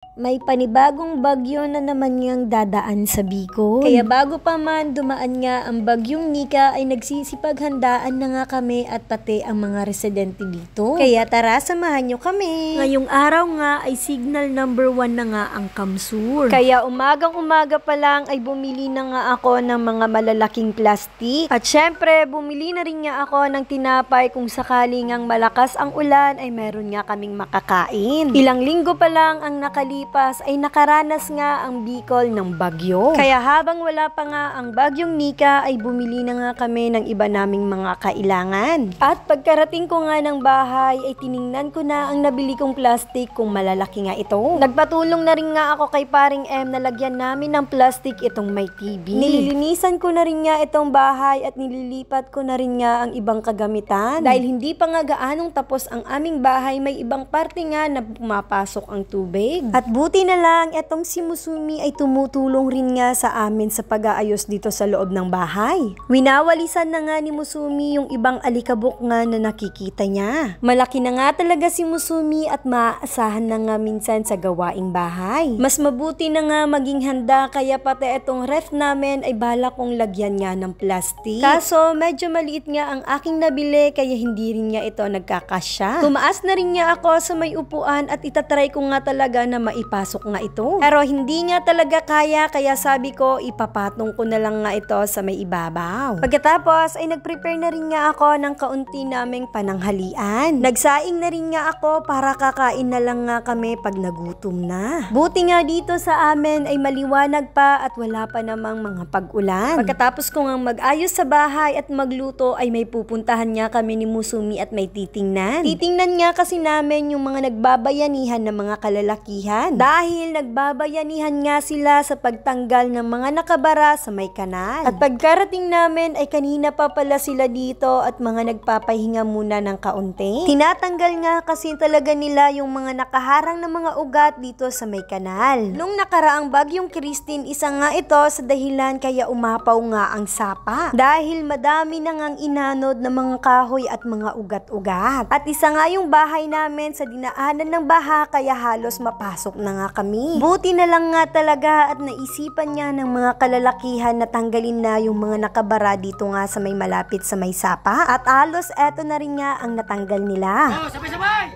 May panibagong bagyo na naman ngang dadaan sa Bicol. Kaya bago pa man dumaan nga ang bagyong Nika ay nagsisipaghandaan na nga kami at pati ang mga residente dito. Kaya tara, samahan nyo kami. Ngayong araw nga ay signal number 1 na nga ang Kamsur. Kaya umagang-umaga pa lang ay bumili na nga ako ng mga malalaking plastik. At syempre, bumili na rin nga ako ng tinapay kung sakali ngang malakas ang ulan ay meron nga kaming makakain. Ilang linggo pa lang ang nakalipas ay nakaranas nga ang Bicol ng bagyo. Kaya habang wala pa nga ang bagyong Nika ay bumili na nga kami ng iba naming mga kailangan. At pagkarating ko nga ng bahay ay tiningnan ko na ang nabili kong plastic kung malalaki nga ito. Nagpatulong na rin nga ako kay paring M na lagyan namin ng plastic itong may TV. Nililinisan ko na rin nga itong bahay at nililipat ko na rin nga ang ibang kagamitan. Dahil hindi pa nga gaanong tapos ang aming bahay, may ibang parte nga na pumapasok ang tubig. At buti na lang, etong si Musumi ay tumutulong rin nga sa amin sa pag-aayos dito sa loob ng bahay. Winawalisan na nga ni Musumi yung ibang alikabok nga na nakikita niya. Malaki na nga talaga si Musumi at maaasahan na nga minsan sa gawaing bahay. Mas mabuti na nga maging handa kaya pati etong ref namin ay bala kong lagyan nga ng plastic. Kaso medyo maliit nga ang aking nabili kaya hindi rin nga ito nagkakasya. Tumaas na rin nga ako sa may upuan at itatry ko nga talaga na maipasok nga ito. Pero hindi nga talaga kaya sabi ko ipapatong ko na lang nga ito sa may ibabaw. Pagkatapos ay nagprepare na rin nga ako ng kaunti naming pananghalian. Nagsaing na rin nga ako para kakain na lang nga kami pag nagutom na. Buti nga dito sa amin ay maliwanag pa at wala pa namang mga pag-ulan. Pagkatapos ko nga mag-ayos sa bahay at magluto ay may pupuntahan nga kami ni Musumi at may titingnan. Titingnan nga kasi namin yung mga nagbabayanihan ng mga kalalakihan. Dahil nagbabayanihan nga sila sa pagtanggal ng mga nakabara sa may kanal. At pagkarating namin ay kanina pa pala sila dito at mga nagpapahinga muna ng kaunti. Tinatanggal nga kasi talaga nila yung mga nakaharang na mga ugat dito sa may kanal. Nung nakaraang bagyong Christine, isa nga ito sa dahilan kaya umapaw nga ang sapa. Dahil madami na ngang inanod na mga kahoy at mga ugat-ugat. At isa nga yung bahay namin sa dinaanan ng baha kaya halos mapasok na nga kami. Buti na lang nga talaga at naisipan niya ng mga kalalakihan na tanggalin na yung mga nakabara dito nga sa may malapit sa may sapa. At halos eto na rin nga ang natanggal nila. Oh, sabay-sabay!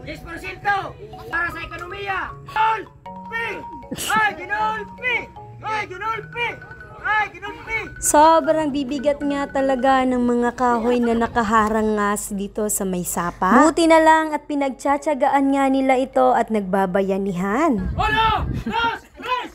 10% para sa ekonomiya! Ginulpi! Ay, ginulpi! Ay, ginulpi! Ay, ginulpi! Sobrang bibigat nga talaga ng mga kahoy na nakaharang nga dito sa may sapa. Buti na lang at pinagtsatsagaan nga nila ito at nagbabayanihan. Holo! Dos! Tres!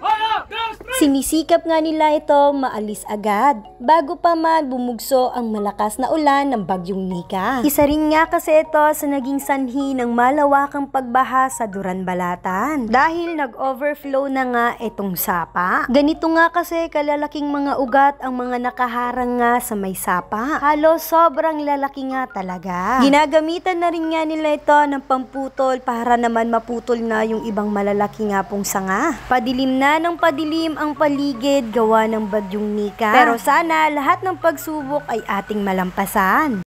Holo! Dos! Tres! Sinisikap nga nila ito maalis agad bago pa man bumugso ang malakas na ulan ng bagyong Nika. Isa rin nga kasi ito sa naging sanhi ng malawakang pagbaha sa Duran Balatan dahil nag-overflow na nga itong sapa. Ganito nga kasi kalalaking mga ugat ang mga nakaharang nga sa may sapa. Halos sobrang lalaki nga talaga. Ginagamitan na rin nga nila ito ng pamputol para naman maputol na yung ibang malalaki nga pong sanga. Padilim na ng padilim ang paligid gawa ng bagyong Nika. Pero sana lahat ng pagsubok ay ating malampasan.